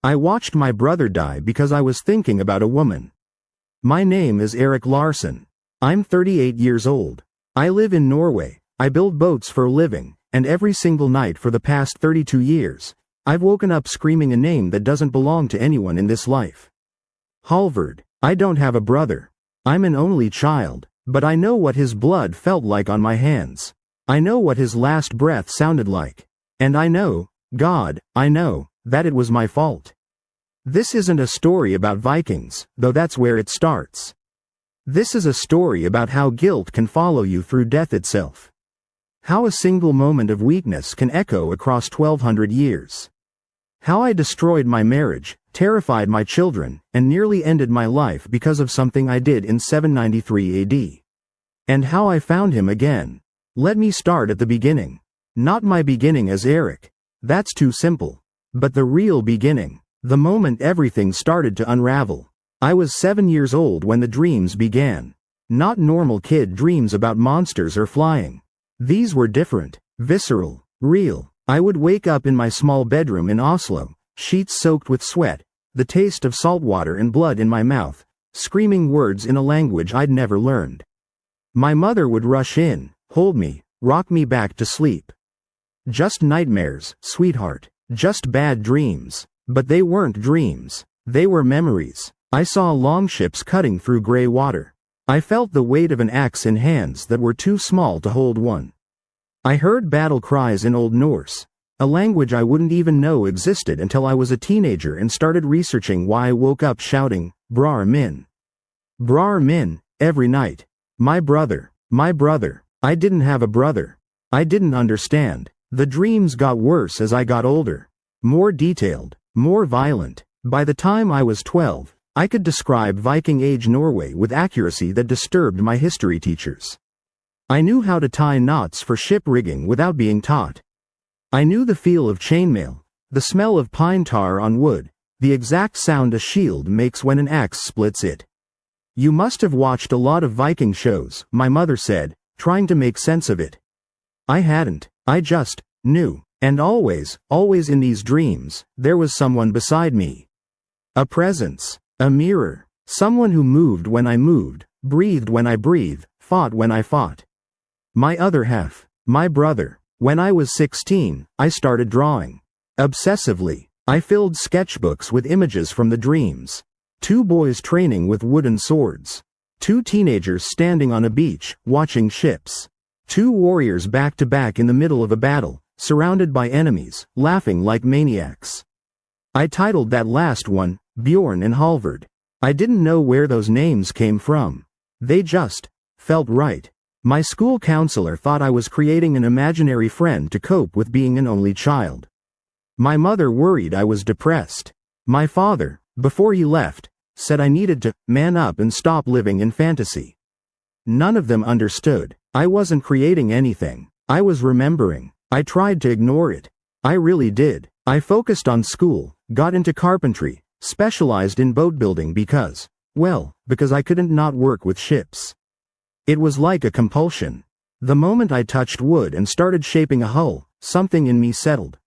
I watched my brother die because I was thinking about a woman. My name is Erik Larsen. I'm 38 years old. I live in Norway. I build boats for a living, and every single night for the past 32 years, I've woken up screaming a name that doesn't belong to anyone in this life. Halvard. I don't have a brother. I'm an only child, but I know what his blood felt like on my hands. I know what his last breath sounded like. And I know, God, I know, that it was my fault. This isn't a story about Vikings, though that's where it starts. This is a story about how guilt can follow you through death itself. How a single moment of weakness can echo across 1200 years. How I destroyed my marriage, terrified my children, and nearly ended my life because of something I did in 793 AD. And how I found him again. Let me start at the beginning. Not my beginning as Erik. That's too simple. But the real beginning. The moment everything started to unravel. I was 7 years old when the dreams began. Not normal kid dreams about monsters or flying. These were different, visceral, real. I would wake up in my small bedroom in Oslo, sheets soaked with sweat, the taste of salt water and blood in my mouth, screaming words in a language I'd never learned. My mother would rush in, hold me, rock me back to sleep. Just nightmares, sweetheart. Just bad dreams. But they weren't dreams. They were memories. I saw longships cutting through gray water. I felt the weight of an axe in hands that were too small to hold one. I heard battle cries in Old Norse, a language I wouldn't even know existed until I was a teenager and started researching why I woke up shouting, Brar min. Brar min, every night. My brother. My brother. I didn't have a brother. I didn't understand. The dreams got worse as I got older. More detailed. More violent. By the time I was 12, I could describe Viking Age Norway with accuracy that disturbed my history teachers. I knew how to tie knots for ship rigging without being taught. I knew the feel of chainmail, the smell of pine tar on wood, the exact sound a shield makes when an axe splits it. You must have watched a lot of Viking shows, my mother said, trying to make sense of it. I hadn't. I just knew. And always in these dreams, there was someone beside me. A presence. A mirror. Someone who moved when I moved, breathed when I breathed, fought when I fought. My other half. My brother. When I was 16, I started drawing. Obsessively. I filled sketchbooks with images from the dreams. 2 boys training with wooden swords. 2 teenagers standing on a beach, watching ships. 2 warriors back to back in the middle of a battle, surrounded by enemies, laughing like maniacs. I titled that last one, Bjorn and Halvard. I didn't know where those names came from. They just felt right. My school counselor thought I was creating an imaginary friend to cope with being an only child. My mother worried I was depressed. My father, before he left, said I needed to man up and stop living in fantasy. None of them understood. I wasn't creating anything. I was remembering. I tried to ignore it. I really did. I focused on school, got into carpentry, specialized in boat building because I couldn't not work with ships. It was like a compulsion. The moment I touched wood and started shaping a hull, something in me settled.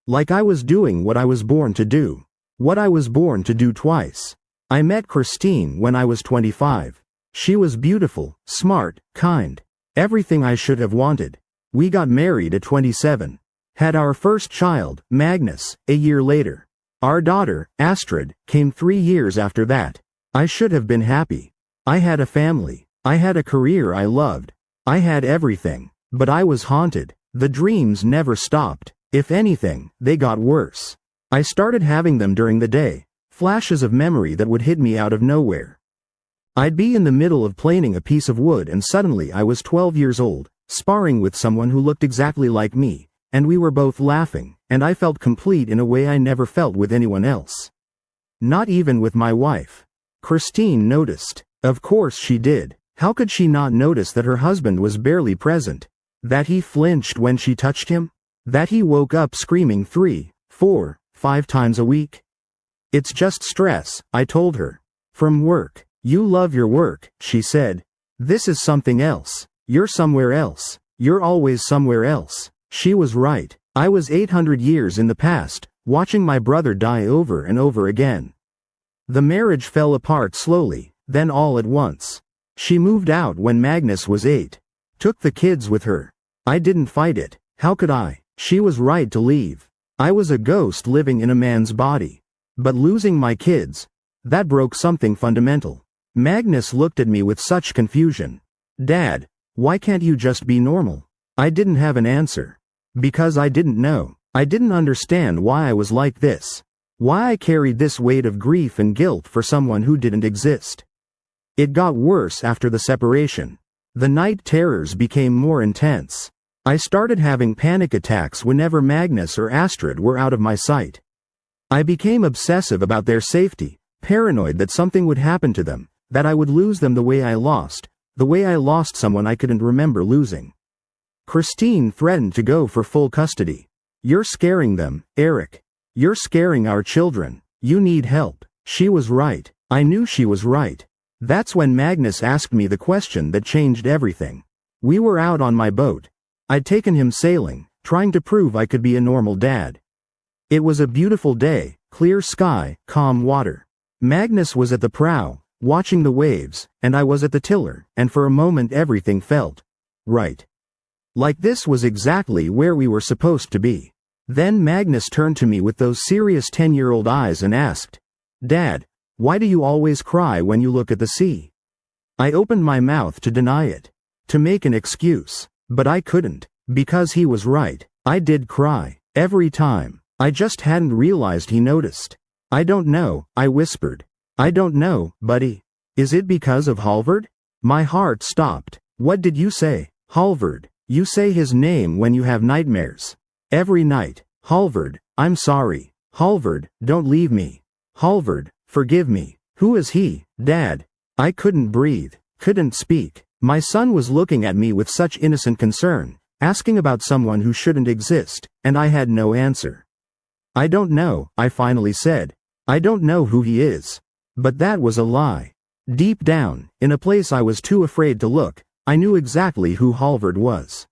Like I was doing what I was born to do. What I was born to do twice. I met Christine when I was 25. She was beautiful, smart, kind. Everything I should have wanted. We got married at 27. Had our first child, Magnus, a year later. Our daughter, Astrid, came 3 years after that. I should have been happy. I had a family. I had a career I loved. I had everything. But I was haunted. The dreams never stopped. If anything, they got worse. I started having them during the day. Flashes of memory that would hit me out of nowhere. I'd be in the middle of planing a piece of wood and suddenly I was 12 years old, sparring with someone who looked exactly like me, and we were both laughing, and I felt complete in a way I never felt with anyone else. Not even with my wife. Christine noticed. Of course she did. How could she not notice that her husband was barely present? That he flinched when she touched him? That he woke up screaming 3, 4, 5 times a week? It's just stress, I told her. From work. You love your work, she said. This is something else. You're somewhere else. You're always somewhere else. She was right. I was 800 years in the past, watching my brother die over and over again. The marriage fell apart slowly, then all at once. She moved out when Magnus was 8. Took the kids with her. I didn't fight it. How could I? She was right to leave. I was a ghost living in a man's body. But losing my kids, that broke something fundamental. Magnus looked at me with such confusion. Dad, why can't you just be normal? I didn't have an answer. Because I didn't know. I didn't understand why I was like this. Why I carried this weight of grief and guilt for someone who didn't exist. It got worse after the separation. The night terrors became more intense. I started having panic attacks whenever Magnus or Astrid were out of my sight. I became obsessive about their safety, paranoid that something would happen to them, that I would lose them the way I lost someone I couldn't remember losing. Christine threatened to go for full custody. You're scaring them, Erik. You're scaring our children. You need help. She was right. I knew she was right. That's when Magnus asked me the question that changed everything. We were out on my boat. I'd taken him sailing, trying to prove I could be a normal dad. It was a beautiful day, clear sky, calm water. Magnus was at the prow, watching the waves, and I was at the tiller, and for a moment everything felt right. Like this was exactly where we were supposed to be. Then Magnus turned to me with those serious 10-year-old eyes and asked, Dad, why do you always cry when you look at the sea? I opened my mouth to deny it, to make an excuse, but I couldn't, because he was right. I did cry, every time. I just hadn't realized he noticed. I don't know, I whispered. I don't know, buddy. Is it because of Halvard? My heart stopped. What did you say? Halvard. You say his name when you have nightmares. Every night. Halvard, I'm sorry. Halvard, don't leave me. Halvard, forgive me. Who is he, Dad? I couldn't breathe, couldn't speak. My son was looking at me with such innocent concern, asking about someone who shouldn't exist, and I had no answer. I don't know, I finally said. I don't know who he is. But that was a lie. Deep down, in a place I was too afraid to look, I knew exactly who Halvard was.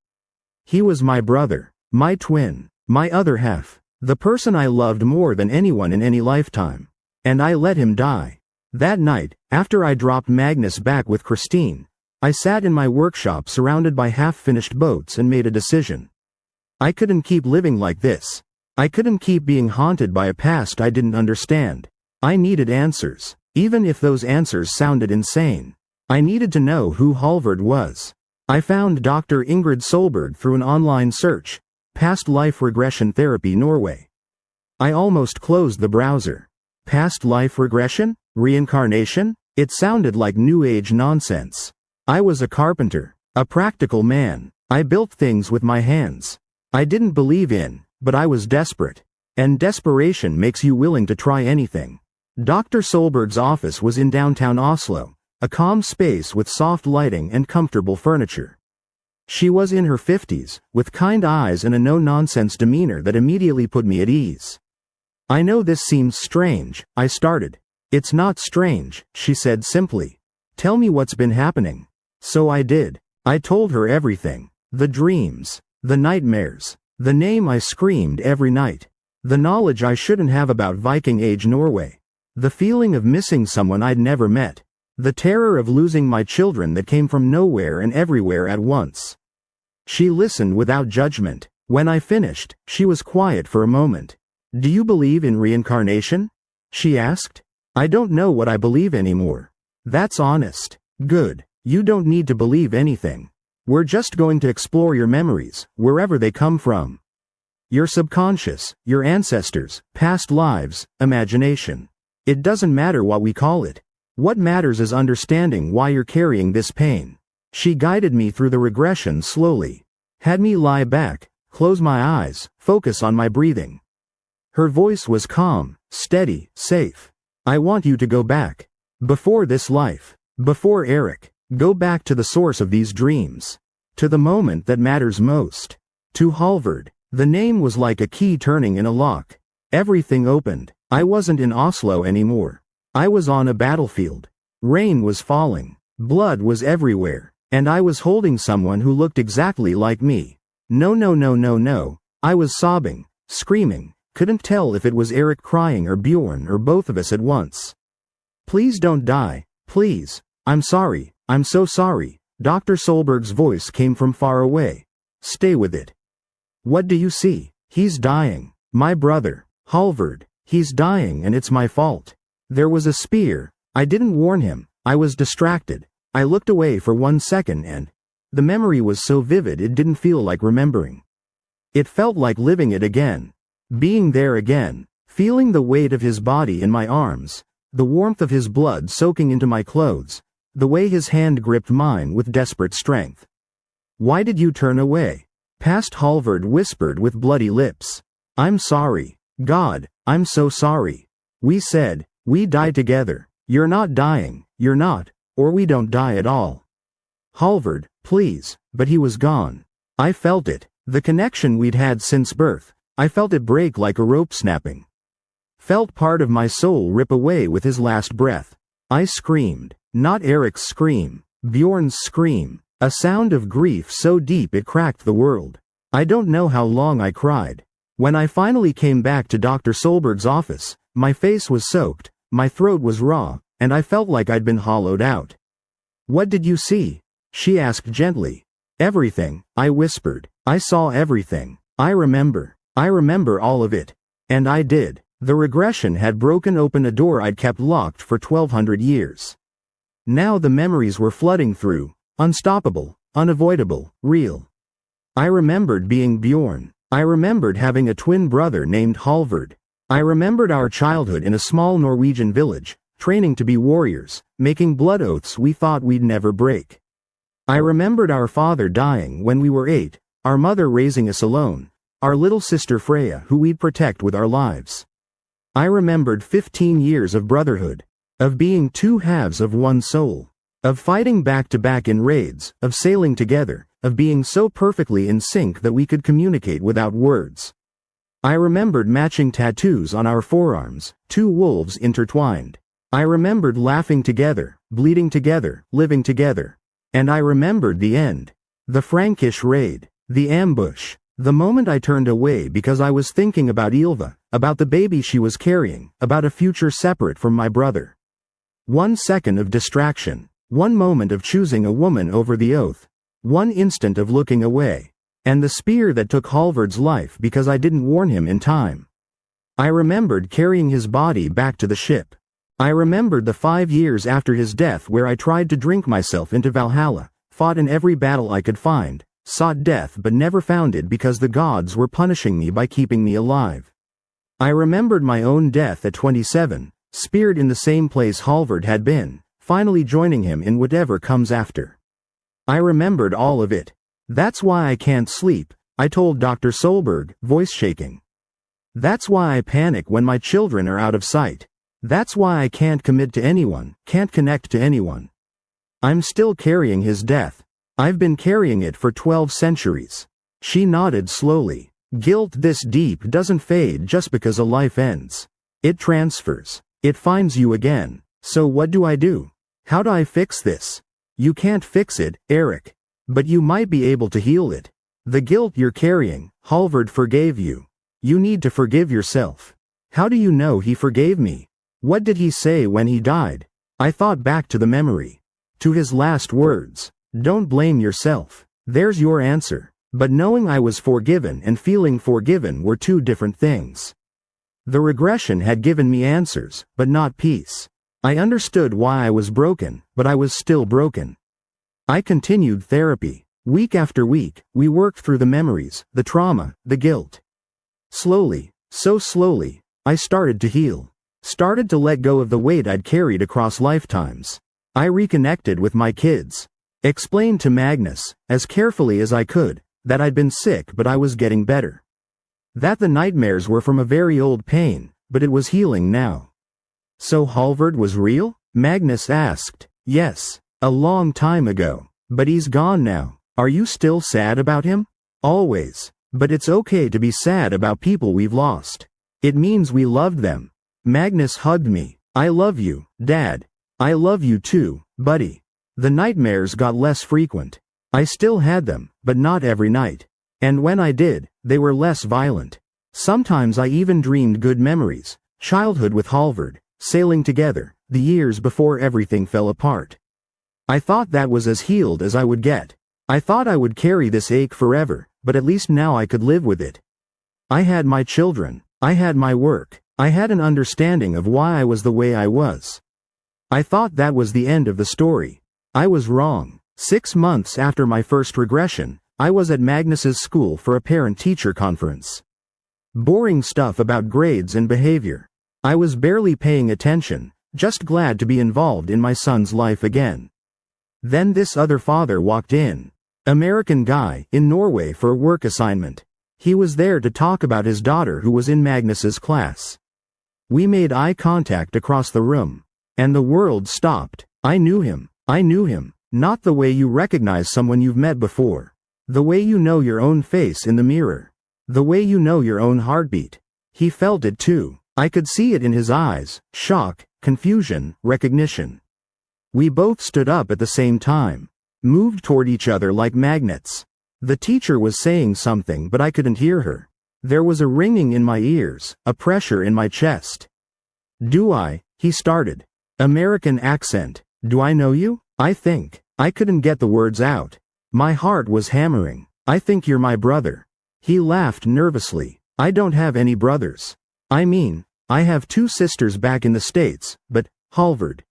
He was my brother, my twin, my other half, the person I loved more than anyone in any lifetime. And I let him die. That night, after I dropped Magnus back with Christine, I sat in my workshop surrounded by half-finished boats and made a decision. I couldn't keep living like this. I couldn't keep being haunted by a past I didn't understand. I needed answers, even if those answers sounded insane. I needed to know who Halvard was. I found Dr. Ingrid Solberg through an online search, Past Life Regression Therapy Norway. I almost closed the browser. Past life regression? Reincarnation? It sounded like New Age nonsense. I was a carpenter, a practical man. I built things with my hands. I didn't believe in, but I was desperate. And desperation makes you willing to try anything. Dr. Solberg's office was in downtown Oslo, a calm space with soft lighting and comfortable furniture. She was in her 50s, with kind eyes and a no-nonsense demeanor that immediately put me at ease. I know this seems strange, I started. It's not strange, she said simply. Tell me what's been happening. So I did. I told her everything. The dreams. The nightmares. The name I screamed every night. The knowledge I shouldn't have about Viking Age Norway. The feeling of missing someone I'd never met. The terror of losing my children that came from nowhere and everywhere at once. She listened without judgment. When I finished, she was quiet for a moment. Do you believe in reincarnation? She asked. I don't know what I believe anymore. That's honest. Good. You don't need to believe anything. We're just going to explore your memories, wherever they come from. Your subconscious, your ancestors, past lives, imagination. It doesn't matter what we call it. What matters is understanding why you're carrying this pain. She guided me through the regression slowly. Had me lie back, close my eyes, focus on my breathing. Her voice was calm, steady, safe. I want you to go back. Before this life. Before Erik. Go back to the source of these dreams. To the moment that matters most. To Halvard. The name was like a key turning in a lock. Everything opened. I wasn't in Oslo anymore. I was on a battlefield. Rain was falling. Blood was everywhere. And I was holding someone who looked exactly like me. No. I was sobbing, screaming, Couldn't tell if it was Erik crying or Bjorn or both of us at once. Please don't die, please. I'm sorry, I'm so sorry. Dr. Solberg's voice came from far away. Stay with it. What do you see? He's dying. My brother, Halvard, he's dying and it's my fault. There was a spear. I didn't warn him. I was distracted. I looked away for 1 second and the memory was so vivid it didn't feel like remembering. It felt like living it again. Being there again. Feeling the weight of his body in my arms. The warmth of his blood soaking into my clothes. The way his hand gripped mine with desperate strength. Why did you turn away? Past Halvard whispered with bloody lips. I'm sorry. God, I'm so sorry. We said, we die together. You're not dying, you're not, or we don't die at all. Halvard, please, but he was gone. I felt it, the connection we'd had since birth. I felt it break like a rope snapping. Felt part of my soul rip away with his last breath. I screamed, not Erik's scream, Bjorn's scream, a sound of grief so deep it cracked the world. I don't know how long I cried. When I finally came back to Dr. Solberg's office, my face was soaked, my throat was raw, and I felt like I'd been hollowed out. What did you see? She asked gently. Everything, I whispered. I saw everything. I remember all of it. And I did. The regression had broken open a door I'd kept locked for 1200 years. Now the memories were flooding through, unstoppable, unavoidable, real. I remembered being Bjorn. I remembered having a twin brother named Halvard. I remembered our childhood in a small Norwegian village, training to be warriors, making blood oaths we thought we'd never break. I remembered our father dying when we were 8, our mother raising us alone, our little sister Freya who we'd protect with our lives. I remembered 15 years of brotherhood, of being two halves of one soul, of fighting back to back in raids, of sailing together, of being so perfectly in sync that we could communicate without words. I remembered matching tattoos on our forearms, two wolves intertwined. I remembered laughing together, bleeding together, living together. And I remembered the end. The Frankish Raid. The ambush. The moment I turned away because I was thinking about Ylva, about the baby she was carrying, about a future separate from my brother. 1 second of distraction. 1 moment of choosing a woman over the oath. 1 instant of looking away. And the spear that took Halvard's life because I didn't warn him in time. I remembered carrying his body back to the ship. I remembered the 5 years after his death where I tried to drink myself into Valhalla, fought in every battle I could find, sought death but never found it because the gods were punishing me by keeping me alive. I remembered my own death at 27, speared in the same place Halvard had been, finally joining him in whatever comes after. I remembered all of it. That's why I can't sleep, I told Dr. Solberg, voice shaking. That's why I panic when my children are out of sight. That's why I can't commit to anyone, can't connect to anyone. I'm still carrying his death. I've been carrying it for 12 centuries. She nodded slowly. Guilt this deep doesn't fade just because a life ends. It transfers. It finds you again. So what do I do? How do I fix this? You can't fix it, Erik. But you might be able to heal it. The guilt you're carrying, Halvard forgave you. You need to forgive yourself. How do you know he forgave me? What did he say when he died? I thought back to the memory. To his last words. Don't blame yourself. There's your answer. But knowing I was forgiven and feeling forgiven were two different things. The regression had given me answers, but not peace. I understood why I was broken, but I was still broken. I continued therapy. Week after week, we worked through the memories, the trauma, the guilt. Slowly, so slowly, I started to heal. Started to let go of the weight I'd carried across lifetimes. I reconnected with my kids. Explained to Magnus, as carefully as I could, that I'd been sick but I was getting better. That the nightmares were from a very old pain, but it was healing now. So Halvard was real? Magnus asked. Yes. A long time ago. But he's gone now. Are you still sad about him? Always. But it's okay to be sad about people we've lost. It means we loved them. Magnus hugged me. I love you, Dad. I love you too, buddy. The nightmares got less frequent. I still had them, but not every night. And when I did, they were less violent. Sometimes I even dreamed good memories, childhood with Halvard, sailing together, the years before everything fell apart. I thought that was as healed as I would get. I thought I would carry this ache forever, but at least now I could live with it. I had my children, I had my work, I had an understanding of why I was the way I was. I thought that was the end of the story. I was wrong. 6 months after my first regression, I was at Magnus's school for a parent-teacher conference. Boring stuff about grades and behavior. I was barely paying attention, just glad to be involved in my son's life again. Then this other father walked in. American guy, in Norway for a work assignment. He was there to talk about his daughter who was in Magnus's class. We made eye contact across the room. And the world stopped. I knew him. Not the way you recognize someone you've met before. The way you know your own face in the mirror. The way you know your own heartbeat. He felt it too. I could see it in his eyes, shock, confusion, recognition. We both stood up at the same time. Moved toward each other like magnets. The teacher was saying something but I couldn't hear her. There was a ringing in my ears, a pressure in my chest. He started. American accent. Do I know you? I think. I couldn't get the words out. My heart was hammering. I think you're my brother. He laughed nervously. I don't have any brothers. I have 2 sisters back in the States, but, Halvard.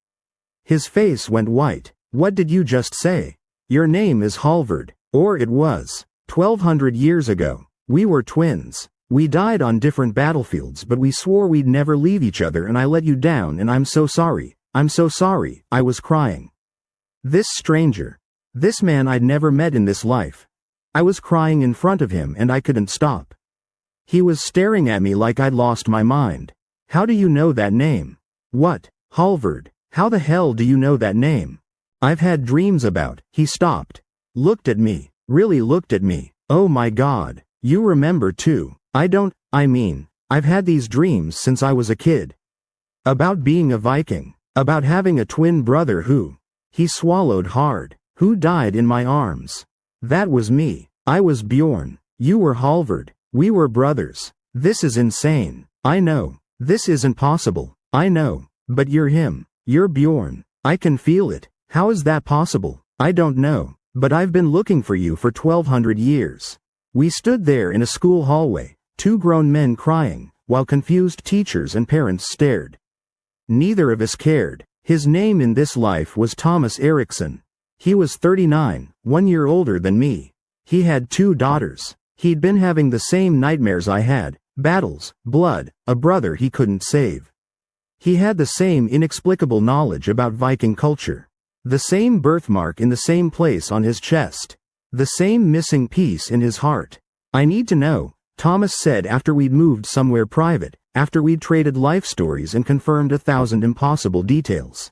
His face went white. What did you just say? Your name is Halvard, or it was. 1200 years ago. We were twins. We died on different battlefields but we swore we'd never leave each other and I let you down and I'm so sorry. I'm so sorry. I was crying. This stranger. This man I'd never met in this life. I was crying in front of him and I couldn't stop. He was staring at me like I'd lost my mind. How do you know that name? What? Halvard. How the hell do you know that name? I've had dreams about. He stopped. Looked at me. Really looked at me. Oh my God. You remember too. I've had these dreams since I was a kid. About being a Viking. About having a twin brother who. He swallowed hard. Who died in my arms. That was me. I was Bjorn. You were Halvard. We were brothers. This is insane. I know. This isn't possible. I know. But you're him. You're Bjorn. I can feel it. How is that possible? I don't know. But I've been looking for you for 1200 years. We stood there in a school hallway, 2 grown men crying, while confused teachers and parents stared. Neither of us cared. His name in this life was Thomas Eriksson. He was 39, 1 year older than me. He had 2 daughters. He'd been having the same nightmares I had, battles, blood, a brother he couldn't save. He had the same inexplicable knowledge about Viking culture. The same birthmark in the same place on his chest. The same missing piece in his heart. I need to know, Thomas said after we'd moved somewhere private, after we'd traded life stories and confirmed 1,000 impossible details.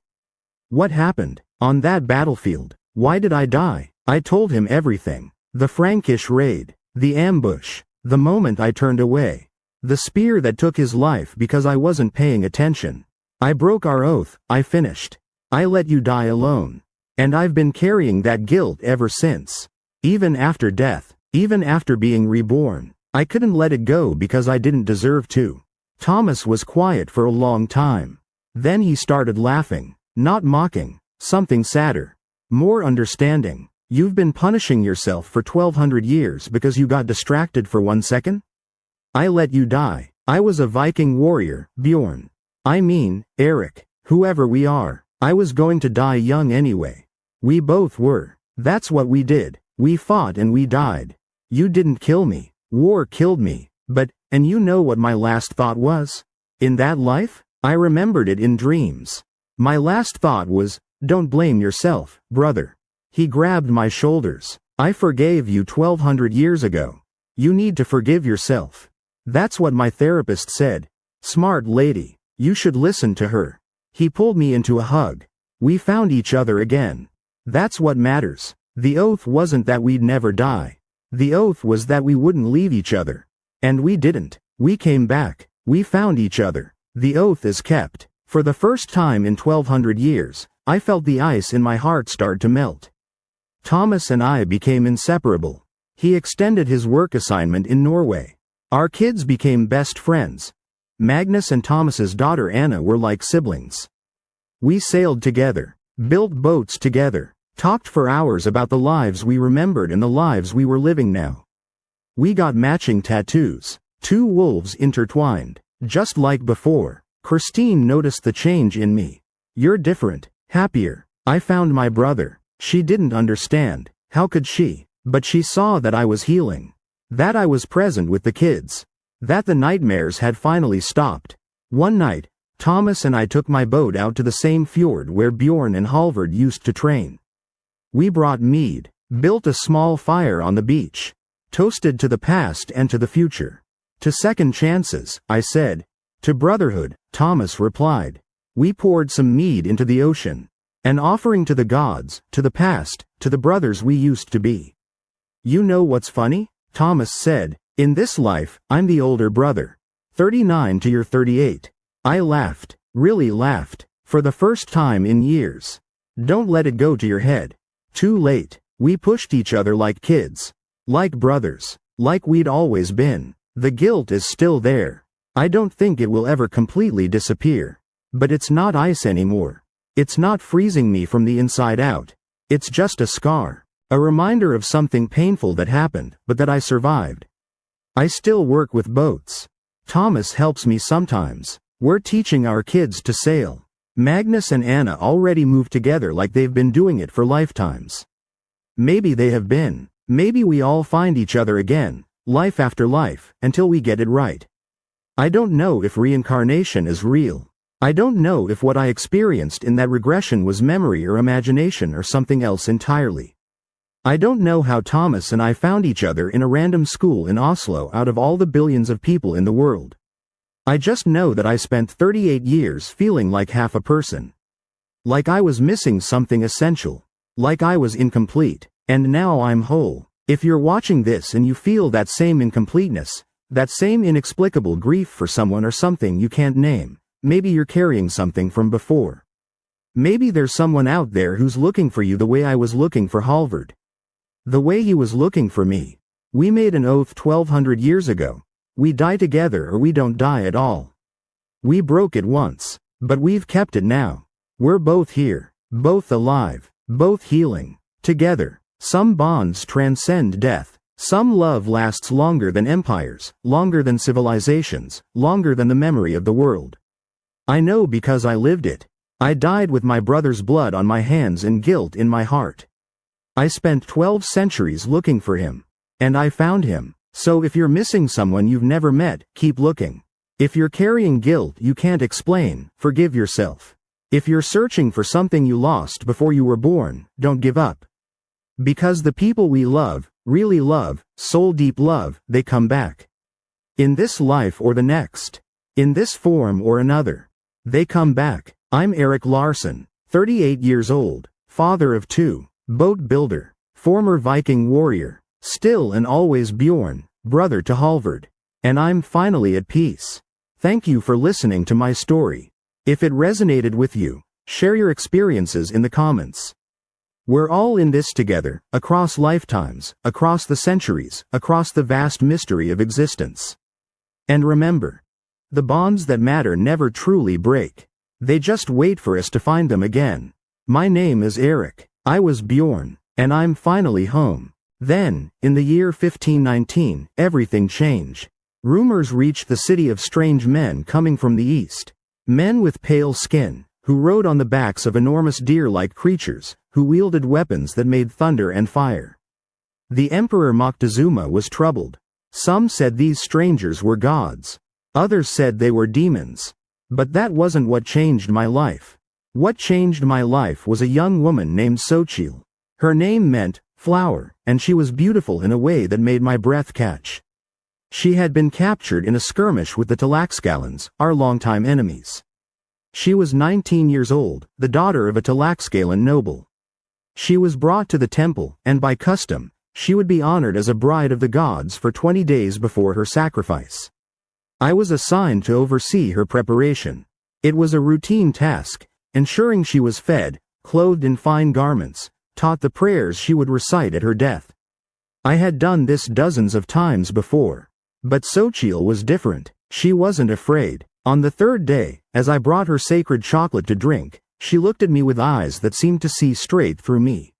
What happened? On that battlefield. Why did I die? I told him everything. The Frankish Raid. The ambush. The moment I turned away. The spear that took his life because I wasn't paying attention. I broke our oath, I finished. I let you die alone. And I've been carrying that guilt ever since. Even after death. Even after being reborn. I couldn't let it go because I didn't deserve to. Thomas was quiet for a long time. Then he started laughing. Not mocking. Something sadder. More understanding. You've been punishing yourself for 1200 years because you got distracted for 1 second? I let you die. I was a Viking warrior, Bjorn. Erik. Whoever we are. I was going to die young anyway. We both were. That's what we did. We fought and we died. You didn't kill me. War killed me. And you know what my last thought was? In that life? I remembered it in dreams. My last thought was, don't blame yourself, brother. He grabbed my shoulders. I forgave you 1200 years ago. You need to forgive yourself. That's what my therapist said. Smart lady. You should listen to her. He pulled me into a hug. We found each other again. That's what matters. The oath wasn't that we'd never die. The oath was that we wouldn't leave each other. And we didn't. We came back. We found each other. The oath is kept. For the first time in 1200 years, I felt the ice in my heart start to melt. Thomas and I became inseparable. He extended his work assignment in Norway. Our kids became best friends. Magnus and Thomas's daughter Anna were like siblings. We sailed together, built boats together, talked for hours about the lives we remembered and the lives we were living now. We got matching tattoos, two wolves intertwined, just like before. Christine noticed the change in me. You're different, happier. I found my brother. She didn't understand. How could she? But she saw that I was healing. That I was present with the kids. That the nightmares had finally stopped. One night, Thomas and I took my boat out to the same fjord where Bjorn and Halvard used to train. We brought mead, built a small fire on the beach, toasted to the past and to the future. To second chances, I said. To brotherhood, Thomas replied. We poured some mead into the ocean. An offering to the gods, to the past, to the brothers we used to be. You know what's funny? Thomas said. In this life, I'm the older brother. 39 to your 38. I laughed, really laughed, for the first time in years. Don't let it go to your head. Too late. We pushed each other like kids. Like brothers. Like we'd always been. The guilt is still there. I don't think it will ever completely disappear. But it's not ice anymore. It's not freezing me from the inside out. It's just a scar. A reminder of something painful that happened, but that I survived. I still work with boats. Thomas helps me sometimes. We're teaching our kids to sail. Magnus and Anna already moved together like they've been doing it for lifetimes. Maybe they have been. Maybe we all find each other again, life after life, until we get it right. I don't know if reincarnation is real. I don't know if what I experienced in that regression was memory or imagination or something else entirely. I don't know how Thomas and I found each other in a random school in Oslo out of all the billions of people in the world. I just know that I spent 38 years feeling like half a person. Like I was missing something essential. Like I was incomplete. And now I'm whole. If you're watching this and you feel that same incompleteness, that same inexplicable grief for someone or something you can't name, maybe you're carrying something from before. Maybe there's someone out there who's looking for you the way I was looking for Halvard. The way he was looking for me. We made an oath 1200 years ago. We die together or we don't die at all. We broke it once, but we've kept it now. We're both here, both alive, both healing, together. Some bonds transcend death. Some love lasts longer than empires, longer than civilizations, longer than the memory of the world. I know because I lived it. I died with my brother's blood on my hands and guilt in my heart. I spent 12 centuries looking for him. And I found him. So if you're missing someone you've never met, keep looking. If you're carrying guilt you can't explain, forgive yourself. If you're searching for something you lost before you were born, don't give up. Because the people we love, really love, soul-deep love, they come back. In this life or the next. In this form or another. They come back. I'm Erik Larsen, 38 years old, father of 2. Boat builder, former Viking warrior, still and always Bjorn, brother to Halvard. And I'm finally at peace. Thank you for listening to my story. If it resonated with you, share your experiences in the comments. We're all in this together, across lifetimes, across the centuries, across the vast mystery of existence. And remember, the bonds that matter never truly break. They just wait for us to find them again. My name is Erik. I was Bjorn, and I'm finally home. Then, in the year 1519, everything changed. Rumors reached the city of strange men coming from the east. Men with pale skin, who rode on the backs of enormous deer-like creatures, who wielded weapons that made thunder and fire. The Emperor Moctezuma was troubled. Some said these strangers were gods. Others said they were demons. But that wasn't what changed my life. What changed my life was a young woman named Xochitl. Her name meant flower, and she was beautiful in a way that made my breath catch. She had been captured in a skirmish with the Tlaxcalans, our longtime enemies. She was 19 years old, the daughter of a Tlaxcalan noble. She was brought to the temple, and by custom, she would be honored as a bride of the gods for 20 days before her sacrifice. I was assigned to oversee her preparation. It was a routine task, ensuring she was fed, clothed in fine garments, taught the prayers she would recite at her death. I had done this dozens of times before. But Xochitl was different. She wasn't afraid. On the third day, as I brought her sacred chocolate to drink, she looked at me with eyes that seemed to see straight through me.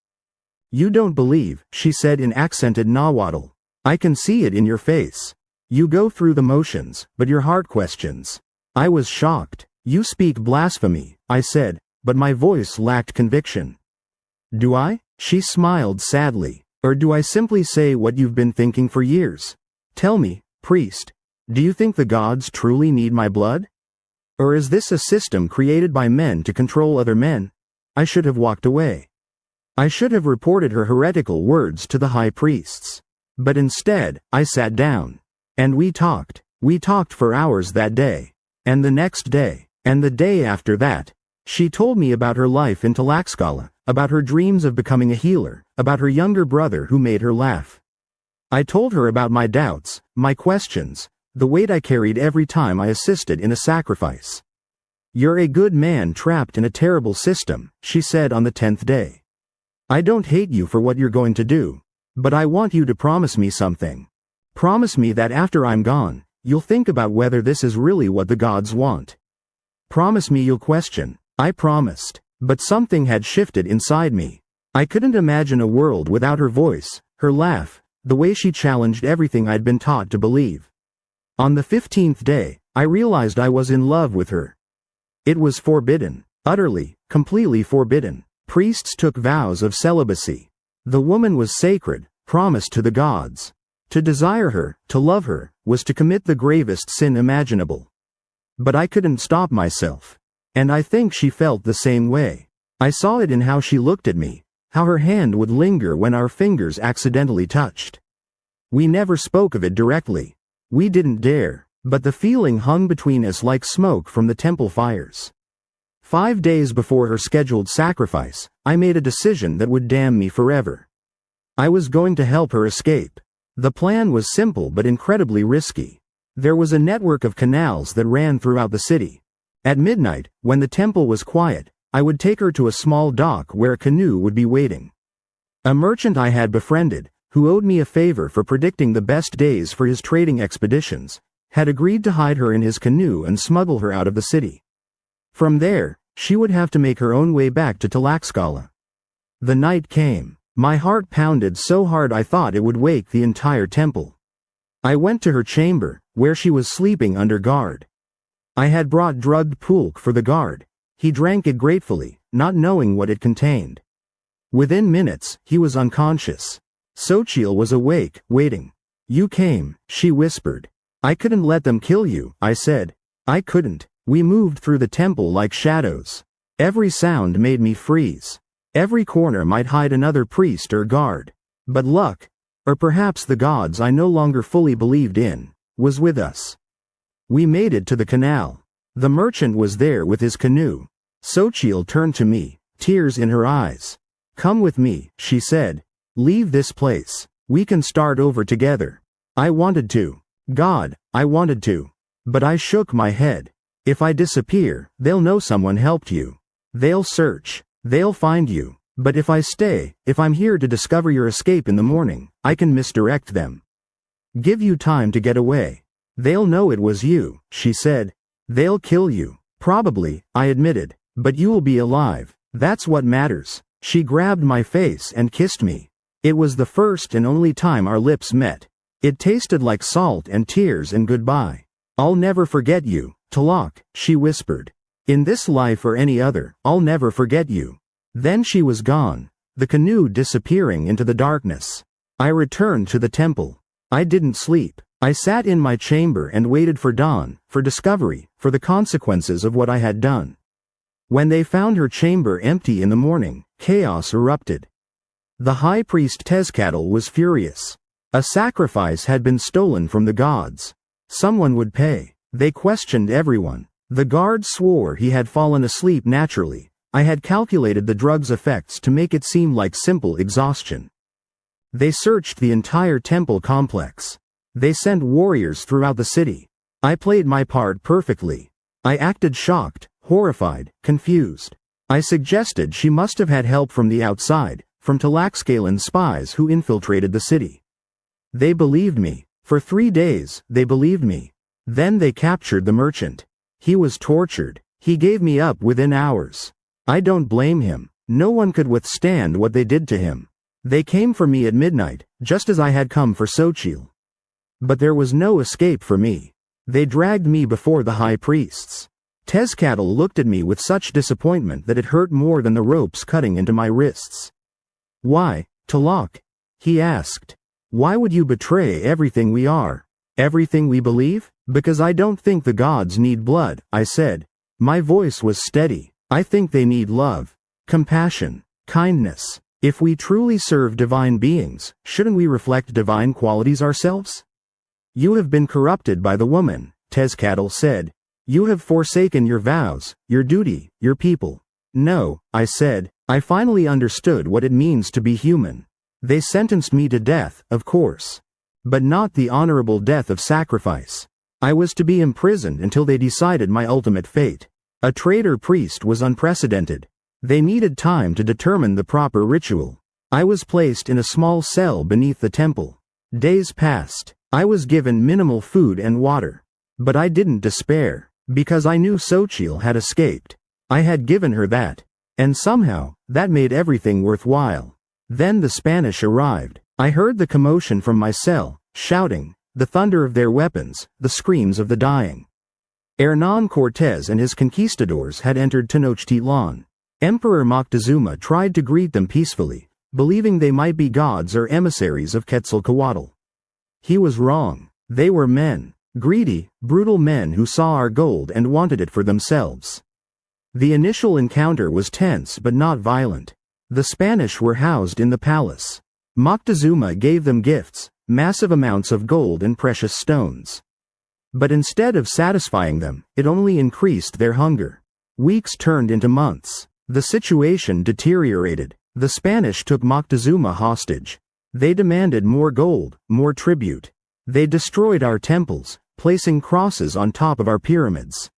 "You don't believe," she said in accented Nahuatl. "I can see it in your face. You go through the motions, but your heart questions." I was shocked. "You speak blasphemy," I said, but my voice lacked conviction. "Do I?" She smiled sadly. "Or do I simply say what you've been thinking for years? Tell me, priest, do you think the gods truly need my blood? Or is this a system created by men to control other men?" I should have walked away. I should have reported her heretical words to the high priests. But instead, I sat down. And we talked. We talked for hours that day. And the next day. And the day after that. She told me about her life in Tlaxcala, about her dreams of becoming a healer, about her younger brother who made her laugh. I told her about my doubts, my questions, the weight I carried every time I assisted in a sacrifice. "You're a good man trapped in a terrible system," she said on the 10th day. "I don't hate you for what you're going to do. But I want you to promise me something. Promise me that after I'm gone, you'll think about whether this is really what the gods want. Promise me you'll question." I promised. But something had shifted inside me. I couldn't imagine a world without her voice, her laugh, the way she challenged everything I'd been taught to believe. On the 15th day, I realized I was in love with her. It was forbidden. Utterly, completely forbidden. Priests took vows of celibacy. The woman was sacred, promised to the gods. To desire her, to love her, was to commit the gravest sin imaginable. But I couldn't stop myself. And I think she felt the same way. I saw it in how she looked at me, how her hand would linger when our fingers accidentally touched. We never spoke of it directly. We didn't dare, but the feeling hung between us like smoke from the temple fires. 5 days before her scheduled sacrifice, I made a decision that would damn me forever. I was going to help her escape. The plan was simple but incredibly risky. There was a network of canals that ran throughout the city. At midnight, when the temple was quiet, I would take her to a small dock where a canoe would be waiting. A merchant I had befriended, who owed me a favor for predicting the best days for his trading expeditions, had agreed to hide her in his canoe and smuggle her out of the city. From there, she would have to make her own way back to Tlaxcala. The night came. My heart pounded so hard I thought it would wake the entire temple. I went to her chamber, where she was sleeping under guard. I had brought drugged pulque for the guard. He drank it gratefully, not knowing what it contained. Within minutes, he was unconscious. Xochitl was awake, waiting. "You came," she whispered. "I couldn't let them kill you," I said. I couldn't. We moved through the temple like shadows. Every sound made me freeze. Every corner might hide another priest or guard. But luck, or perhaps the gods I no longer fully believed in, was with us. We made it to the canal. The merchant was there with his canoe. Xochitl turned to me, tears in her eyes. "Come with me," she said. "Leave this place. We can start over together." I wanted to. God, I wanted to. But I shook my head. If I disappear, they'll know someone helped you. They'll search. They'll find you. But if I stay, if I'm here to discover your escape in the morning, I can misdirect them. Give you time to get away. They'll know it was you, she said. They'll kill you. Probably, I admitted. But you'll be alive. That's what matters. She grabbed my face and kissed me. It was the first and only time our lips met. It tasted like salt and tears and goodbye. "I'll never forget you, Tlaloc," she whispered. "In this life or any other, I'll never forget you." Then she was gone, the canoe disappearing into the darkness. I returned to the temple. I didn't sleep. I sat in my chamber and waited for dawn, for discovery, for the consequences of what I had done. When they found her chamber empty in the morning, chaos erupted. The high priest Tezcatl was furious. A sacrifice had been stolen from the gods. Someone would pay. They questioned everyone. The guard swore he had fallen asleep naturally. I had calculated the drug's effects to make it seem like simple exhaustion. They searched the entire temple complex. They sent warriors throughout the city. I played my part perfectly. I acted shocked, horrified, confused. I suggested she must have had help from the outside, from Tlaxcalan spies who infiltrated the city. They believed me. For 3 days, they believed me. Then they captured the merchant. He was tortured. He gave me up within hours. I don't blame him. No one could withstand what they did to him. They came for me at midnight, just as I had come for Xochitl. But there was no escape for me. They dragged me before the high priests. Tezcatl looked at me with such disappointment that it hurt more than the ropes cutting into my wrists. "Why, Talak?" he asked. "Why would you betray everything we are? Everything we believe?" "Because I don't think the gods need blood," I said. My voice was steady. "I think they need love, compassion, kindness. If we truly serve divine beings, shouldn't we reflect divine qualities ourselves?" "You have been corrupted by the woman," Tezcatl said. "You have forsaken your vows, your duty, your people." "No," I said. "I finally understood what it means to be human. They sentenced me to death, of course. But not the honorable death of sacrifice. I was to be imprisoned until they decided my ultimate fate. A traitor priest was unprecedented. They needed time to determine the proper ritual. I was placed in a small cell beneath the temple. Days passed. I was given minimal food and water. But I didn't despair, because I knew Xochitl had escaped. I had given her that. And somehow, that made everything worthwhile. Then the Spanish arrived. I heard the commotion from my cell, shouting, the thunder of their weapons, the screams of the dying. Hernán Cortés and his conquistadors had entered Tenochtitlan. Emperor Moctezuma tried to greet them peacefully, believing they might be gods or emissaries of Quetzalcoatl. He was wrong. They were men. Greedy, brutal men who saw our gold and wanted it for themselves. The initial encounter was tense but not violent. The Spanish were housed in the palace. Moctezuma gave them gifts, massive amounts of gold and precious stones. But instead of satisfying them, it only increased their hunger. Weeks turned into months. The situation deteriorated. The Spanish took Moctezuma hostage. They demanded more gold, more tribute. They destroyed our temples, placing crosses on top of our pyramids.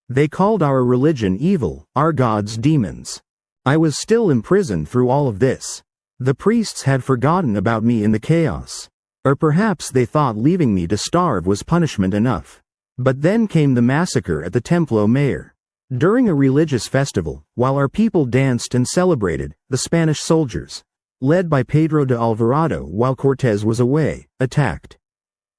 They called our religion evil, our gods demons. I was still imprisoned through all of this. The priests had forgotten about me in the chaos. Or perhaps they thought leaving me to starve was punishment enough. But then came the massacre at the Templo Mayor. During a religious festival, while our people danced and celebrated, the Spanish soldiers, led by Pedro de Alvarado while Cortés was away, attacked.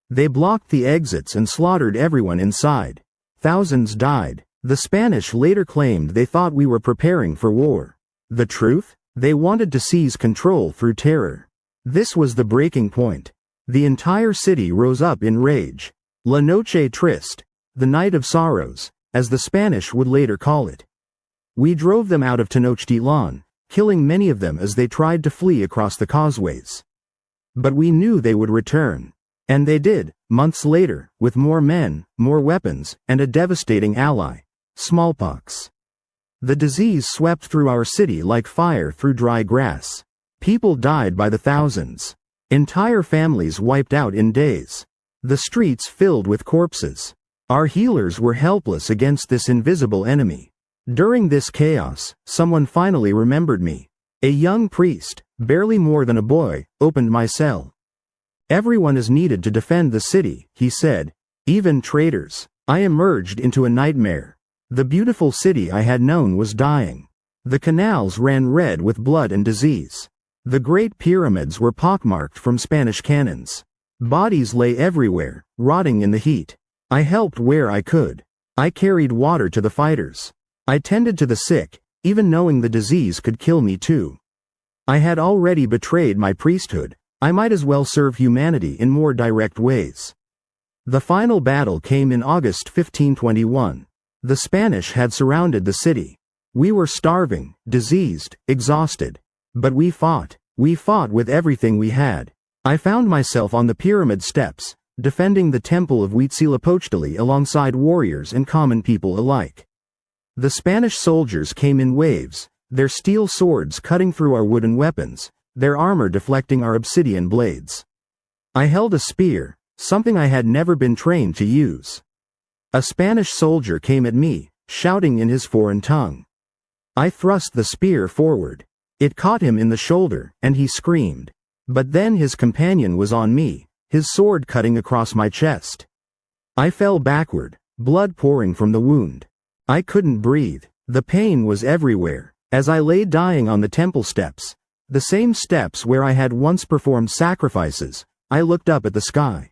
They blocked the exits and slaughtered everyone inside. Thousands died. The Spanish later claimed they thought we were preparing for war. The truth? They wanted to seize control through terror. This was the breaking point. The entire city rose up in rage. La Noche Triste, the night of sorrows, as the Spanish would later call it. We drove them out of Tenochtitlan, killing many of them as they tried to flee across the causeways. But we knew they would return. And they did, months later, with more men, more weapons, and a devastating ally: smallpox. The disease swept through our city like fire through dry grass. People died by the thousands. Entire families wiped out in days. The streets filled with corpses. Our healers were helpless against this invisible enemy. During this chaos, someone finally remembered me. A young priest, barely more than a boy, opened my cell. "Everyone is needed to defend the city," he said. "Even traitors." I emerged into a nightmare. The beautiful city I had known was dying. The canals ran red with blood and disease. The great pyramids were pockmarked from Spanish cannons. Bodies lay everywhere, rotting in the heat. I helped where I could. I carried water to the fighters. I tended to the sick, even knowing the disease could kill me too. I had already betrayed my priesthood. I might as well serve humanity in more direct ways. The final battle came in August 1521. The Spanish had surrounded the city. We were starving, diseased, exhausted. But we fought. We fought with everything we had. I found myself on the pyramid steps, defending the temple of Huitzilopochtli alongside warriors and common people alike. The Spanish soldiers came in waves, their steel swords cutting through our wooden weapons, their armor deflecting our obsidian blades. I held a spear, something I had never been trained to use. A Spanish soldier came at me, shouting in his foreign tongue. I thrust the spear forward. It caught him in the shoulder, and he screamed. But then his companion was on me, his sword cutting across my chest. I fell backward, blood pouring from the wound. I couldn't breathe. The pain was everywhere. As I lay dying on the temple steps, the same steps where I had once performed sacrifices, I looked up at the sky.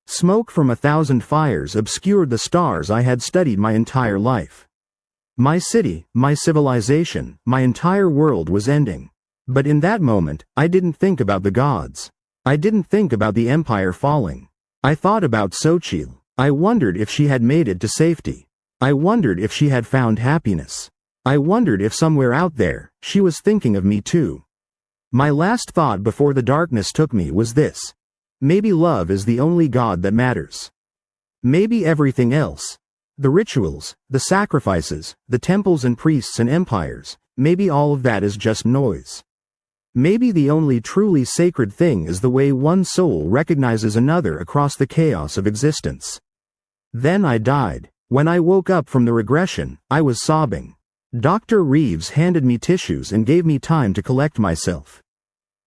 Smoke from 1,000 fires obscured the stars I had studied my entire life. My city, my civilization, my entire world was ending. But in that moment, I didn't think about the gods. I didn't think about the empire falling. I thought about Xochitl. I wondered if she had made it to safety. I wondered if she had found happiness. I wondered if somewhere out there, she was thinking of me too. My last thought before the darkness took me was this. Maybe love is the only god that matters. Maybe everything else, the rituals, the sacrifices, the temples and priests and empires, maybe all of that is just noise. Maybe the only truly sacred thing is the way one soul recognizes another across the chaos of existence. Then I died. When I woke up from the regression, I was sobbing. Dr. Reeves handed me tissues and gave me time to collect myself.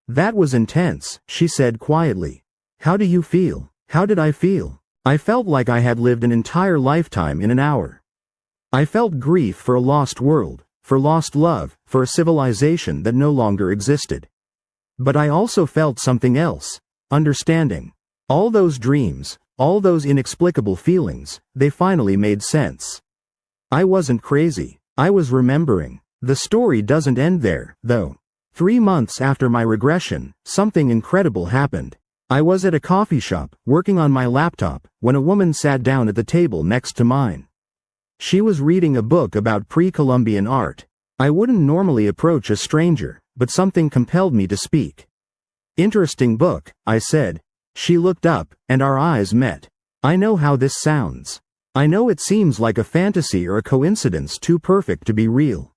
That was intense, she said quietly. How do you feel? How did I feel? I felt like I had lived an entire lifetime in an hour. I felt grief for a lost world, for lost love, for a civilization that no longer existed. But I also felt something else, understanding. All those dreams, all those inexplicable feelings, they finally made sense. I wasn't crazy. I was remembering. The story doesn't end there, though. 3 months after my regression, something incredible happened. I was at a coffee shop, working on my laptop, when a woman sat down at the table next to mine. She was reading a book about pre-Columbian art. I wouldn't normally approach a stranger, but something compelled me to speak. Interesting book, I said. She looked up, and our eyes met. I know how this sounds. I know it seems like a fantasy or a coincidence too perfect to be real.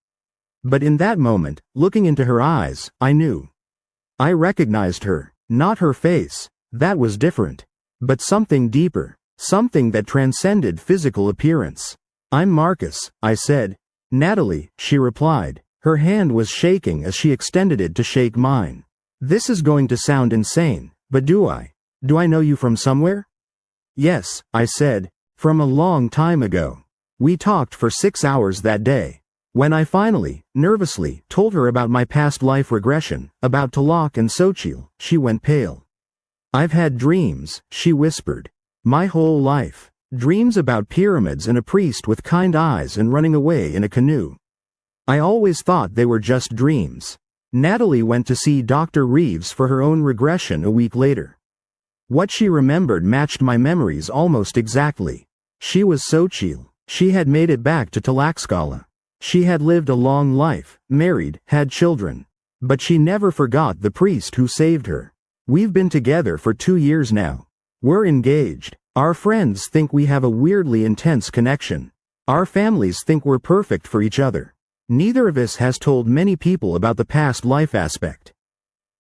But in that moment, looking into her eyes, I knew. I recognized her, not her face, that was different. But something deeper, something that transcended physical appearance. I'm Marcus, I said. Natalie, she replied. Her hand was shaking as she extended it to shake mine. This is going to sound insane, but do I know you from somewhere? Yes, I said. From a long time ago. We talked for 6 hours that day. When I finally, nervously, told her about my past life regression, about Talak and Xochitl, she went pale. I've had dreams, she whispered. My whole life. Dreams about pyramids and a priest with kind eyes and running away in a canoe. I always thought they were just dreams. Natalie went to see Dr. Reeves for her own regression a week later. What she remembered matched my memories almost exactly. She was Xochitl. She had made it back to Tlaxcala. She had lived a long life, married, had children. But she never forgot the priest who saved her. We've been together for 2 years now. We're engaged. Our friends think we have a weirdly intense connection. Our families think we're perfect for each other. Neither of us has told many people about the past life aspect.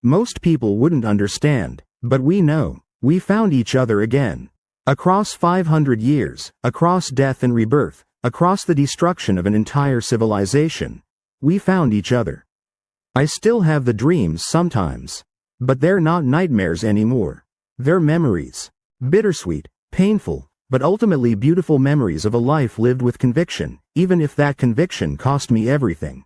Most people wouldn't understand, but we know. We found each other again. Across 500 years, across death and rebirth, across the destruction of an entire civilization, we found each other. I still have the dreams sometimes. But they're not nightmares anymore. They're memories. Bittersweet, painful, but ultimately beautiful memories of a life lived with conviction, even if that conviction cost me everything.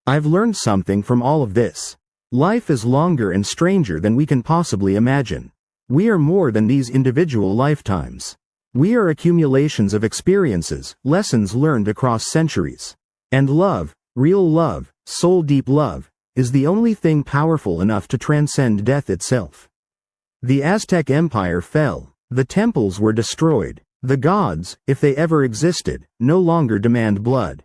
I've learned something from all of this. Life is longer and stranger than we can possibly imagine. We are more than these individual lifetimes. We are accumulations of experiences, lessons learned across centuries. And love, real love, soul-deep love, is the only thing powerful enough to transcend death itself. The Aztec Empire fell. The temples were destroyed. The gods, if they ever existed, no longer demand blood.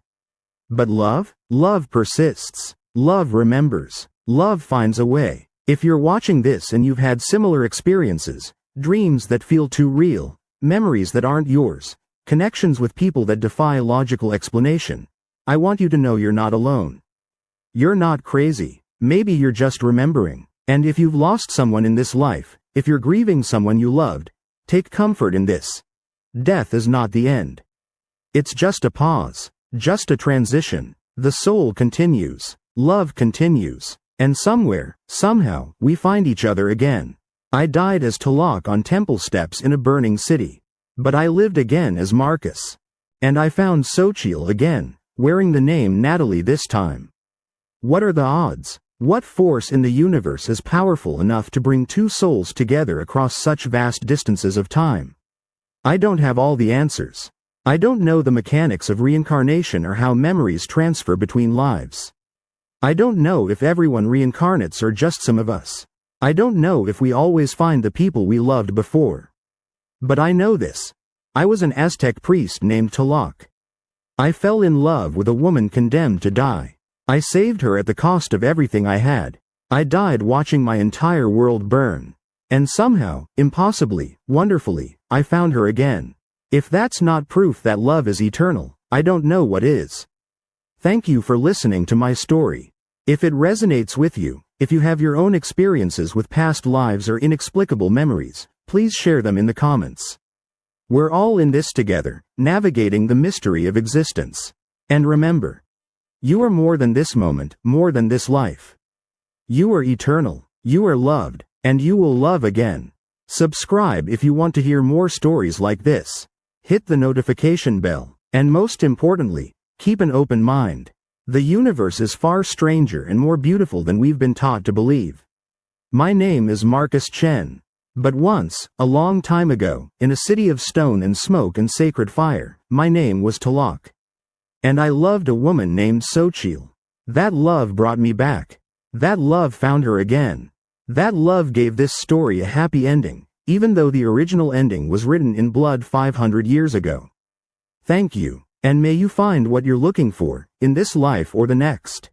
But love? Love persists. Love remembers. Love finds a way. If you're watching this and you've had similar experiences, dreams that feel too real, memories that aren't yours, connections with people that defy logical explanation, I want you to know you're not alone. You're not crazy. Maybe you're just remembering. And if you've lost someone in this life, if you're grieving someone you loved, take comfort in this. Death is not the end. It's just a pause, just a transition. The soul continues. Love continues. And somewhere, somehow, we find each other again. I died as Talak on temple steps in a burning city. But I lived again as Marcus. And I found Xochitl again, wearing the name Natalie this time. What are the odds? What force in the universe is powerful enough to bring two souls together across such vast distances of time? I don't have all the answers. I don't know the mechanics of reincarnation or how memories transfer between lives. I don't know if everyone reincarnates or just some of us. I don't know if we always find the people we loved before. But I know this. I was an Aztec priest named Talak. I fell in love with a woman condemned to die. I saved her at the cost of everything I had. I died watching my entire world burn. And somehow, impossibly, wonderfully, I found her again. If that's not proof that love is eternal, I don't know what is. Thank you for listening to my story. If it resonates with you, if you have your own experiences with past lives or inexplicable memories, please share them in the comments. We're all in this together, navigating the mystery of existence. And remember, you are more than this moment, more than this life. You are eternal, you are loved, and you will love again. Subscribe if you want to hear more stories like this. Hit the notification bell, and most importantly, keep an open mind. The universe is far stranger and more beautiful than we've been taught to believe. My name is Marcus Chen. But once, a long time ago, in a city of stone and smoke and sacred fire, my name was Talak. And I loved a woman named Xochitl. That love brought me back. That love found her again. That love gave this story a happy ending, even though the original ending was written in blood 500 years ago. Thank you, and may you find what you're looking for, in this life or the next.